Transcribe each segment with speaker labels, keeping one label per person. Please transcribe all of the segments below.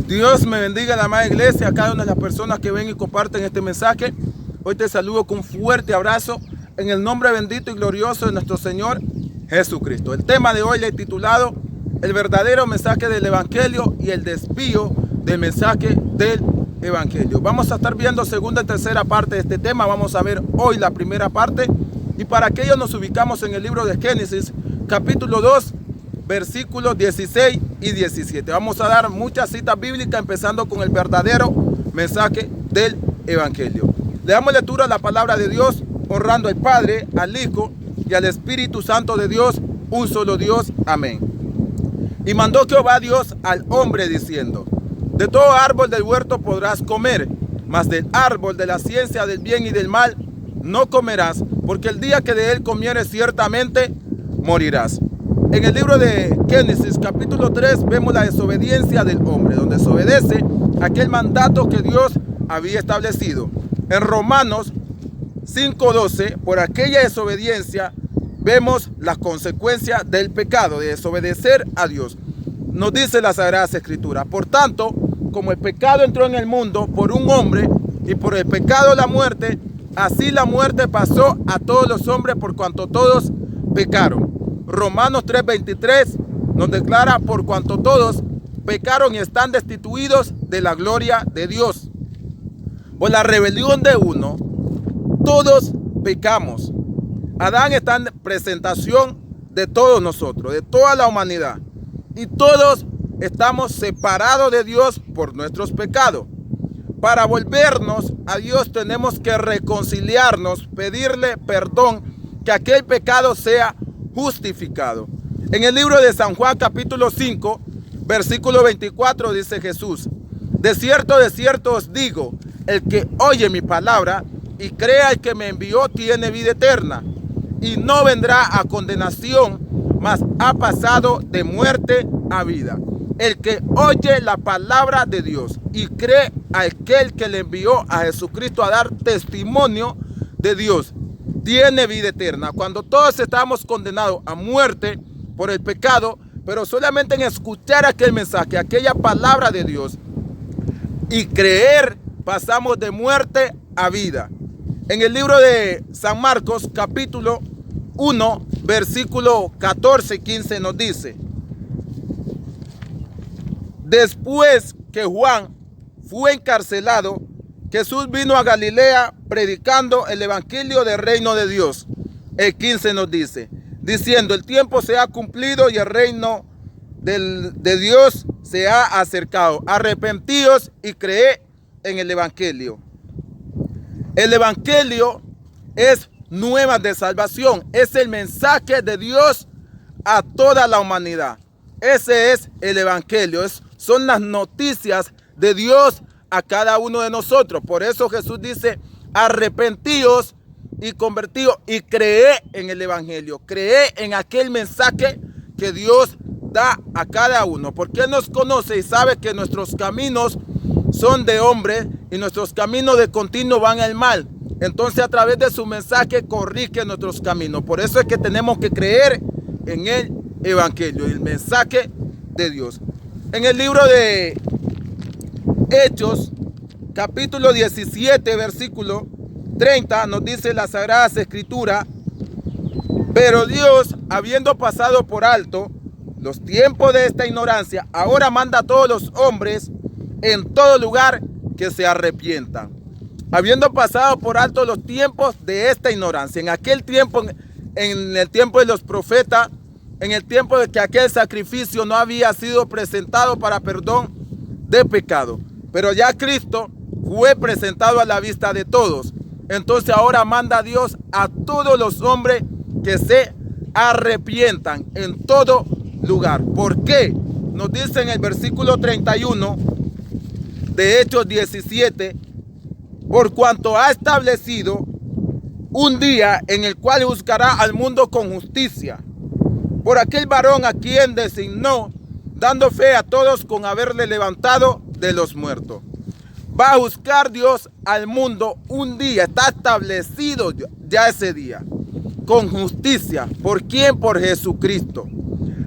Speaker 1: Dios me bendiga, la amada iglesia, a cada una de las personas que ven y comparten este mensaje. Hoy te saludo con un fuerte abrazo en el nombre bendito y glorioso de nuestro Señor Jesucristo. El tema de hoy le he titulado El verdadero mensaje del Evangelio y el desvío del mensaje del Evangelio. Vamos a estar viendo segunda y tercera parte de este tema. Vamos a ver hoy la primera parte. Y para aquello nos ubicamos en el libro de Génesis, capítulo 2, versículos 16 y 17. Vamos a dar muchas citas bíblicas, empezando con el verdadero mensaje del Evangelio. Le damos lectura a la palabra de Dios, honrando al Padre, al Hijo y al Espíritu Santo de Dios, un solo Dios. Amén. Y mandó Jehová Dios al hombre diciendo: de todo árbol del huerto podrás comer, mas del árbol de la ciencia del bien y del mal no comerás, porque el día que de él comieres ciertamente morirás. En el libro de Génesis capítulo 3 vemos la desobediencia del hombre, donde desobedece aquel mandato que Dios había establecido. En Romanos 5:12, por aquella desobediencia vemos las consecuencias del pecado, de desobedecer a Dios. Nos dice la Sagrada Escritura: por tanto, como el pecado entró en el mundo por un hombre, y por el pecado la muerte, así la muerte pasó a todos los hombres por cuanto todos pecaron. Romanos 3:23 nos declara: por cuanto todos pecaron y están destituidos de la gloria de Dios. Por la rebelión de uno, todos pecamos. Adán está en presentación de todos nosotros, de toda la humanidad. Y todos estamos separados de Dios por nuestros pecados. Para volvernos a Dios tenemos que reconciliarnos, pedirle perdón, que aquel pecado sea justificado. En el libro de San Juan capítulo 5, versículo 24 dice Jesús: de cierto os digo, el que oye mi palabra y crea el que me envió tiene vida eterna, y no vendrá a condenación, mas ha pasado de muerte a vida. El que oye la palabra de Dios y cree a aquel que le envió a Jesucristo a dar testimonio de Dios, tiene vida eterna. Cuando todos estamos condenados a muerte por el pecado, pero solamente en escuchar aquel mensaje, aquella palabra de Dios y creer, pasamos de muerte a vida. En el libro de San Marcos, capítulo 1, versículo 14 y 15 nos dice: después que Juan fue encarcelado, Jesús vino a Galilea predicando el evangelio del reino de Dios. El 15 nos dice, diciendo: el tiempo se ha cumplido y el reino de Dios se ha acercado. Arrepentíos y creed en el evangelio. El evangelio es nuevas de salvación, es el mensaje de Dios a toda la humanidad. Ese es el evangelio, son las noticias de Dios a cada uno de nosotros. Por eso Jesús dice: arrepentíos y convertíos y creed en el evangelio, creed en aquel mensaje que Dios da a cada uno, porque Él nos conoce y sabe que nuestros caminos son de hombres y nuestros caminos de continuo van al mal. Entonces, a través de su mensaje corrige nuestros caminos. Por eso es que tenemos que creer en el evangelio, el mensaje de Dios. En el libro de Hechos, capítulo 17, versículo 30, nos dice la Sagrada Escritura: pero Dios, habiendo pasado por alto los tiempos de esta ignorancia, ahora manda a todos los hombres en todo lugar que se arrepientan. Habiendo pasado por alto los tiempos de esta ignorancia. En aquel tiempo, en el tiempo de los profetas, en el tiempo de que aquel sacrificio no había sido presentado para perdón de pecado. Pero ya Cristo fue presentado a la vista de todos. Entonces ahora manda a Dios a todos los hombres que se arrepientan en todo lugar. ¿Por qué? Nos dice en el versículo 31 de Hechos 17: por cuanto ha establecido un día en el cual juzgará al mundo con justicia, por aquel varón a quien designó, dando fe a todos con haberle levantado de los muertos. Va a juzgar Dios al mundo un día, está establecido ya ese día, con justicia. ¿Por quién? Por Jesucristo.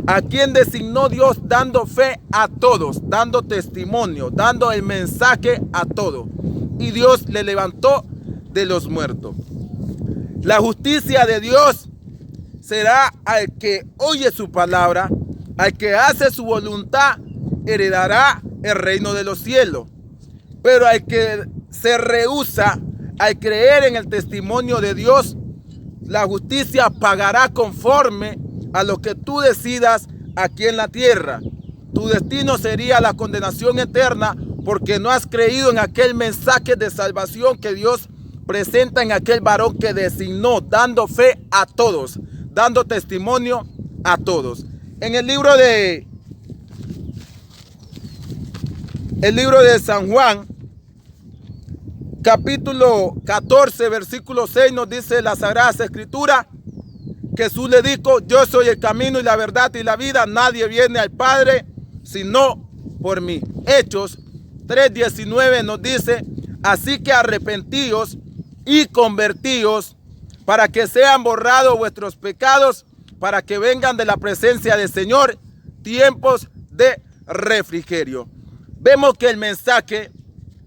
Speaker 1: a quien designó Dios dando fe a todos, dando testimonio, dando el mensaje a todos. Y Dios le levantó de los muertos. La justicia de Dios será al que oye su palabra, al que hace su voluntad, heredará el reino de los cielos. Pero al que se rehúsa al creer en el testimonio de Dios, la justicia pagará conforme a lo que tú decidas aquí en la tierra. Tu destino sería la condenación eterna porque no has creído en aquel mensaje de salvación que Dios presenta en aquel varón que designó, dando fe a todos, dando testimonio a todos. En el libro de San Juan, capítulo 14, versículo 6, nos dice la Sagrada Escritura: Jesús le dijo: yo soy el camino y la verdad y la vida, nadie viene al Padre sino por mí. Hechos 3:19 nos dice: así que arrepentíos y convertíos para que sean borrados vuestros pecados, para que vengan de la presencia del Señor tiempos de refrigerio. Vemos que el mensaje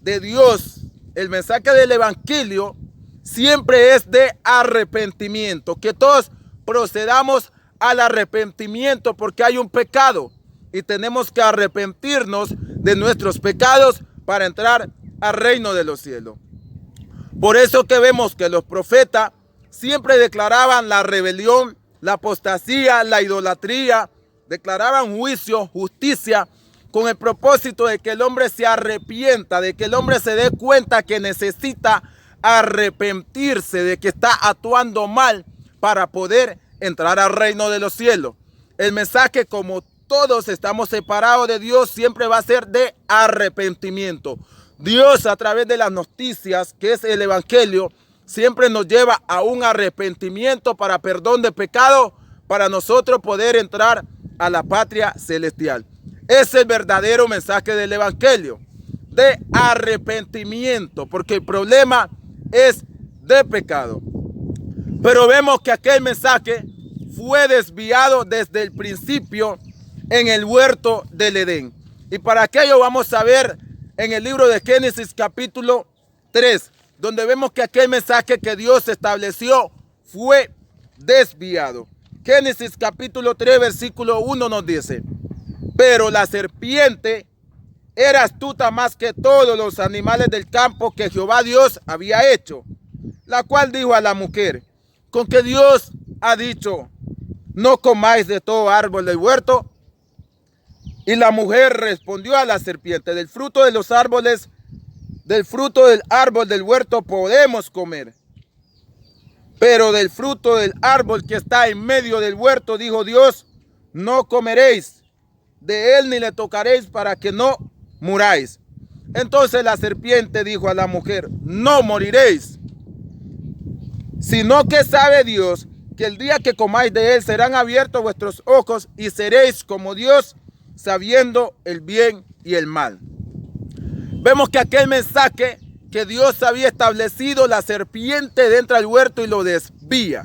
Speaker 1: de Dios, el mensaje del Evangelio, siempre es de arrepentimiento, que todos procedamos al arrepentimiento porque hay un pecado y tenemos que arrepentirnos de nuestros pecados para entrar al reino de los cielos. Por eso que vemos que los profetas siempre declaraban la rebelión, la apostasía, la idolatría, declaraban juicio, justicia, con el propósito de que el hombre se arrepienta, de que el hombre se dé cuenta que necesita arrepentirse, de que está actuando mal para poder entrar al reino de los cielos. El mensaje, como todos estamos separados de Dios, siempre va a ser de arrepentimiento. Dios, a través de las noticias, que es el Evangelio, siempre nos lleva a un arrepentimiento para perdón de pecado, para nosotros poder entrar a la patria celestial. Es el verdadero mensaje del Evangelio, de arrepentimiento, porque el problema es de pecado. Pero vemos que aquel mensaje fue desviado desde el principio en el huerto del Edén. Y para aquello vamos a ver en el libro de Génesis capítulo 3, donde vemos que aquel mensaje que Dios estableció fue desviado. Génesis capítulo 3, versículo 1 nos dice: pero la serpiente era astuta más que todos los animales del campo que Jehová Dios había hecho, la cual dijo a la mujer: con que Dios ha dicho, no comáis de todo árbol del huerto. Y la mujer respondió a la serpiente: del fruto de los árboles, del fruto del árbol del huerto podemos comer, pero del fruto del árbol que está en medio del huerto, dijo Dios, no comeréis de él ni le tocaréis para que no muráis. Entonces la serpiente dijo a la mujer: no moriréis, sino que sabe Dios que el día que comáis de él serán abiertos vuestros ojos y seréis como Dios, sabiendo el bien y el mal. Vemos que aquel mensaje que Dios había establecido, la serpiente entra al huerto y lo desvía.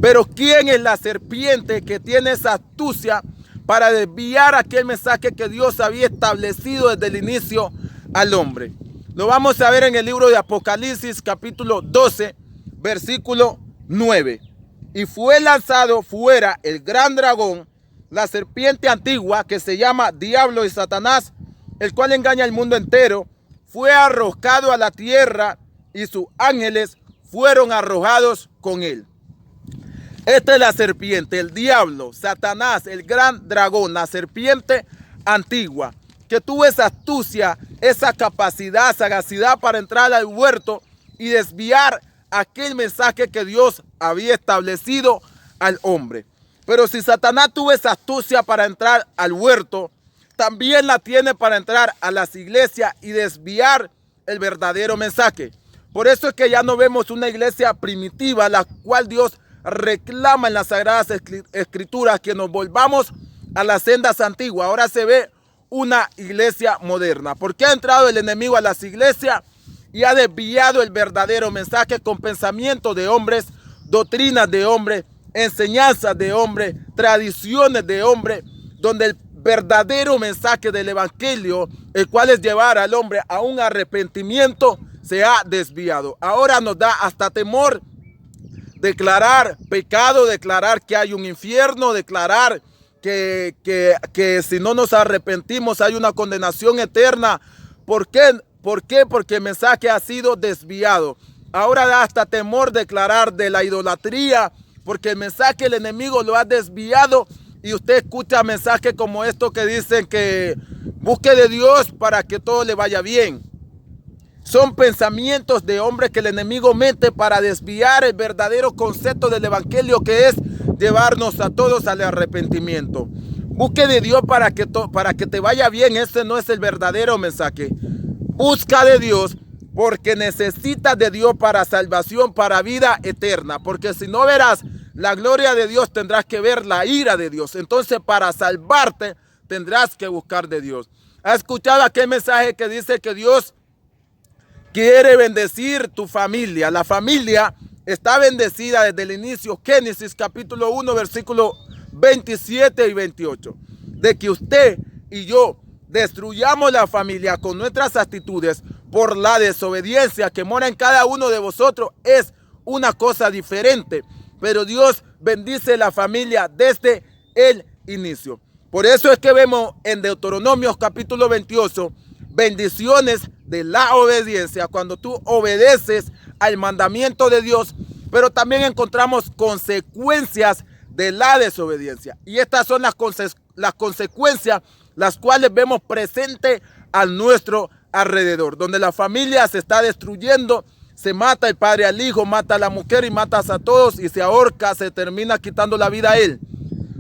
Speaker 1: Pero ¿quién es la serpiente que tiene esa astucia para desviar aquel mensaje que Dios había establecido desde el inicio al hombre? Lo vamos a ver en el libro de Apocalipsis capítulo 12, versículo 9. Y fue lanzado fuera el gran dragón, la serpiente antigua, que se llama Diablo y Satanás, el cual engaña al mundo entero, fue arrojado a la tierra y sus ángeles fueron arrojados con él. Esta es la serpiente, el diablo, Satanás, el gran dragón, la serpiente antigua, que tuvo esa astucia, esa capacidad, sagacidad para entrar al huerto y desviar aquel mensaje que Dios había establecido al hombre. Pero si Satanás tuvo esa astucia para entrar al huerto, también la tiene para entrar a las iglesias y desviar el verdadero mensaje. Por eso es que ya no vemos una iglesia primitiva, la cual Dios reclama en las Sagradas Escrituras que nos volvamos a las sendas antiguas. Ahora se ve una iglesia moderna, porque ha entrado el enemigo a las iglesias y ha desviado el verdadero mensaje con pensamientos de hombres, doctrinas de hombres, enseñanzas de hombre, tradiciones de hombre, donde el verdadero mensaje del evangelio, el cual es llevar al hombre a un arrepentimiento, se ha desviado. Ahora nos da hasta temor declarar pecado, declarar que hay un infierno, declarar que si no nos arrepentimos hay una condenación eterna. ¿Por qué? ¿Por qué? Porque el mensaje ha sido desviado. Ahora da hasta temor declarar de la idolatría, porque el mensaje el enemigo lo ha desviado. Y usted escucha mensajes como estos que dicen que busque de Dios para que todo le vaya bien. Son pensamientos de hombres que el enemigo mete para desviar el verdadero concepto del evangelio, que es llevarnos a todos al arrepentimiento. Busque de Dios para que te vaya bien. Ese no es el verdadero mensaje. Busca de Dios porque necesitas de Dios para salvación, para vida eterna. Porque si no verás la gloria de Dios, tendrás que ver la ira de Dios. Entonces, para salvarte, tendrás que buscar de Dios. ¿Has escuchado aquel mensaje que dice que Dios quiere bendecir tu familia? La familia está bendecida desde el inicio. Génesis capítulo 1, versículo 27 y 28. De que usted y yo destruyamos la familia con nuestras actitudes por la desobediencia que mora en cada uno de vosotros es una cosa diferente. Pero Dios bendice la familia desde el inicio. Por eso es que vemos en Deuteronomios capítulo 28 bendiciones de la obediencia, cuando tú obedeces al mandamiento de Dios, pero también encontramos consecuencias de la desobediencia. Y estas son las consecuencias las cuales vemos presentes a nuestro alrededor, donde la familia se está destruyendo. Se mata el padre al hijo, mata a la mujer y matas a todos y se ahorca, se termina quitando la vida a él.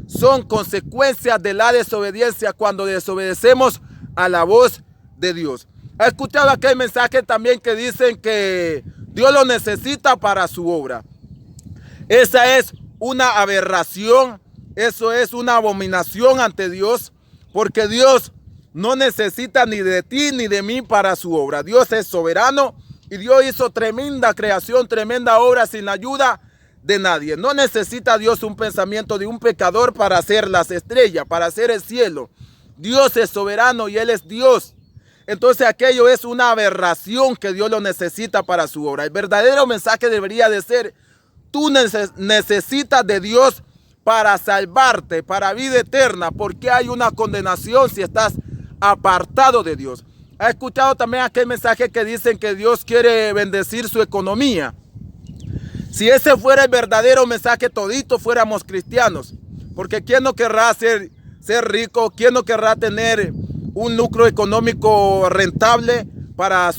Speaker 1: Son consecuencias de la desobediencia cuando desobedecemos a la voz de Dios. ¿Ha escuchado aquel mensaje también que dicen que Dios lo necesita para su obra? Esa es una aberración, eso es una abominación ante Dios, porque Dios no necesita ni de ti ni de mí para su obra. Dios es soberano. Y Dios hizo tremenda creación, tremenda obra sin la ayuda de nadie. No necesita Dios un pensamiento de un pecador para hacer las estrellas, para hacer el cielo. Dios es soberano y Él es Dios. Entonces aquello es una aberración que Dios lo necesita para su obra. El verdadero mensaje debería de ser: tú necesitas de Dios para salvarte, para vida eterna, porque hay una condenación si estás apartado de Dios. ¿Ha escuchado también aquel mensaje que dicen que Dios quiere bendecir su economía? Si ese fuera el verdadero mensaje, toditos fuéramos cristianos. Porque ¿quién no querrá ser rico? ¿Quién no querrá tener un lucro económico rentable para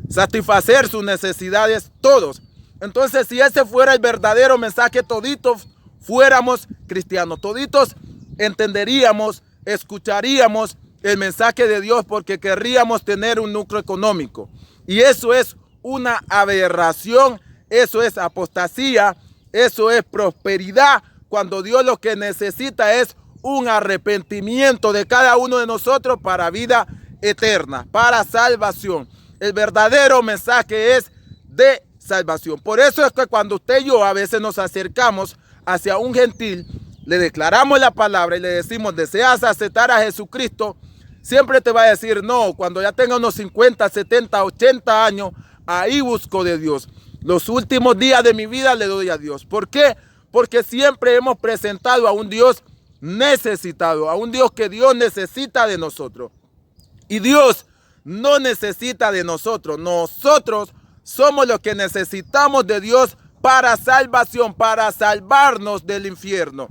Speaker 1: satisfacer sus necesidades? Todos. Entonces, si ese fuera el verdadero mensaje, toditos fuéramos cristianos. Toditos entenderíamos, escucharíamos el mensaje de Dios, porque querríamos tener un lucro económico. Y eso es una aberración, eso es apostasía, eso es prosperidad, cuando Dios lo que necesita es un arrepentimiento de cada uno de nosotros para vida eterna, para salvación. El verdadero mensaje es de salvación. Por eso es que cuando usted y yo a veces nos acercamos hacia un gentil, le declaramos la palabra y le decimos: ¿deseas aceptar a Jesucristo? Siempre te va a decir: no, cuando ya tenga unos 50, 70, 80 años, ahí busco de Dios. Los últimos días de mi vida le doy a Dios. ¿Por qué? Porque siempre hemos presentado a un Dios necesitado, a un Dios que Dios necesita de nosotros. Y Dios no necesita de nosotros. Nosotros somos los que necesitamos de Dios para salvación, para salvarnos del infierno.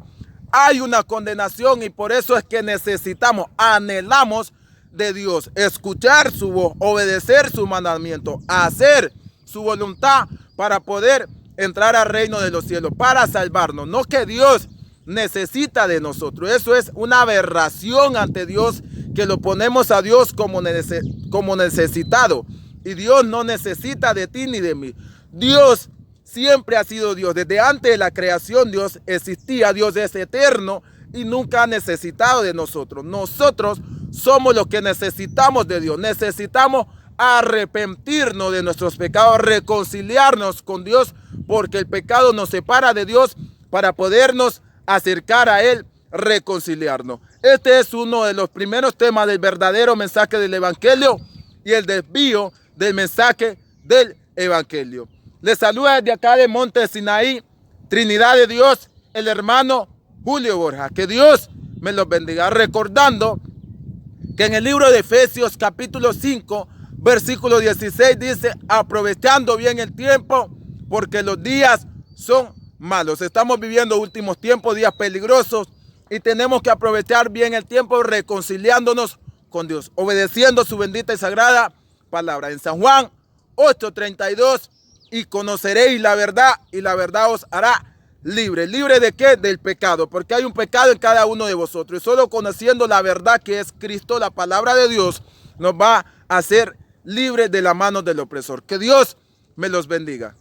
Speaker 1: Hay una condenación y por eso es que necesitamos, anhelamos de Dios, escuchar su voz, obedecer su mandamiento, hacer su voluntad para poder entrar al reino de los cielos, para salvarnos. No que Dios necesita de nosotros. Eso es una aberración ante Dios, que lo ponemos a Dios como necesitado. Y Dios no necesita de ti ni de mí. Dios siempre ha sido Dios. Desde antes de la creación Dios existía. Dios es eterno y nunca ha necesitado de nosotros. Nosotros somos los que necesitamos de Dios. Necesitamos arrepentirnos de nuestros pecados, reconciliarnos con Dios, porque el pecado nos separa de Dios para podernos acercar a Él, reconciliarnos. Este es uno de los primeros temas del verdadero mensaje del Evangelio y el desvío del mensaje del Evangelio. Les saluda desde acá de Monte Sinaí, Trinidad de Dios, el hermano Julio Borja. Que Dios me los bendiga. Recordando que en el libro de Efesios capítulo 5, versículo 16 dice: aprovechando bien el tiempo, porque los días son malos. Estamos viviendo últimos tiempos, días peligrosos, y tenemos que aprovechar bien el tiempo reconciliándonos con Dios, obedeciendo su bendita y sagrada palabra. En San Juan 8:32, y conoceréis la verdad, y la verdad os hará libre. ¿Libre de qué? Del pecado, porque hay un pecado en cada uno de vosotros, y solo conociendo la verdad, que es Cristo, la palabra de Dios, nos va a hacer libres de la mano del opresor. Que Dios me los bendiga.